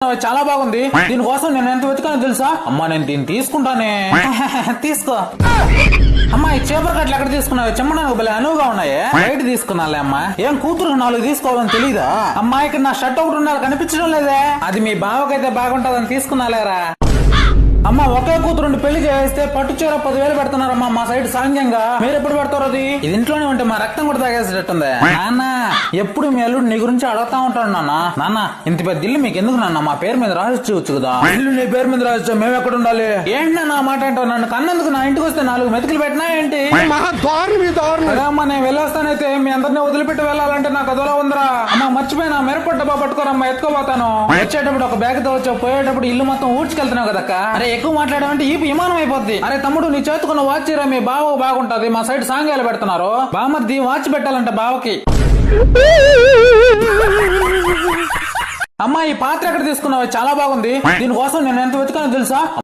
చాలా బాగుంది. దీనికోసం నేను ఎంత వెతుకానో తెలుసా? అమ్మా నేను దీన్ని తీసుకుంటానే. తీసుకో అమ్మా. ఈ చేపల కట్లు ఎక్కడ తీసుకున్నావు? చెమ్మడానికి భలే అనువుగా ఉన్నాయి. బయట తీసుకున్నాలే అమ్మా. ఏం కూతురు 4 తీసుకోవాలని తెలీదా అమ్మా? ఇక్కడ నా షర్ట్ ఒకటి ఉండాలి, కనిపించడం లేదే. అది మీ బావకైతే బాగుంటదని తీసుకున్నాలేరా. అమ్మా ఒకే కూతురుండి పెళ్లి చేస్తే పట్టు చీర 10,000 పెడుతున్నారమ్మా మా సైడ్ సాంఘ్యంగా. మీరు ఎప్పుడు పెడతారు? అది ఇది ఇంట్లోనే ఉంటే మా రక్తం కూడా తాగేసేటట్టుంది. నాన్న ఎప్పుడు మీ అల్లుడు నీ గురించి అడుగుతా ఉంటాడు. నాన్న ఇంత పెద్ద ఇల్లు మీకు ఎందుకు నాన్న? మా పేరు మీద రాసిచ్చు కదా. ఇల్లు నీ పేరు మీద రాసిచ్చా, మేము ఎక్కడ ఉండాలి? ఏంటి నా మాట అంటావు? నన్ను కన్నందుకు నా ఇంటికి వస్తే 4 మెతుకులు పెట్టినా ఏంటి? అదే అమ్మా నేను వెళ్ళొస్తానైతే మీ అందరినీ వదిలిపెట్టి వెళ్ళాలంటే నాకు అదోలా ఉందిరా. అమ్మా మర్చిపోయినా మిరపట్టు డబ్బా పట్టుకోరమ్మా, ఎత్తుకోపోతాను. వచ్చేటప్పుడు ఒక బ్యాగ్ తో వచ్చావు, పోయేటప్పుడు ఇల్లు మొత్తం ఊడ్చుకెళ్తున్నావు కదక్క. అరే ఎక్కువ మాట్లాడామంటే ఈ విమానం అయిపోద్ది. అరే తమ్ముడు నీ చేతుకున్న వాచ్ రా, మీ బావ బాగుంటది. మా సైడ్ సాంగ్యాలు పెడుతున్నారు. బామర్ది వాచ్ పెట్టాలంట బావకి. అమ్మా ఈ పాత్ర ఎక్కడ తీసుకున్నావు? చాలా బాగుంది. దీనికోసం నేను ఎంత వెతుకానో తెలుసా?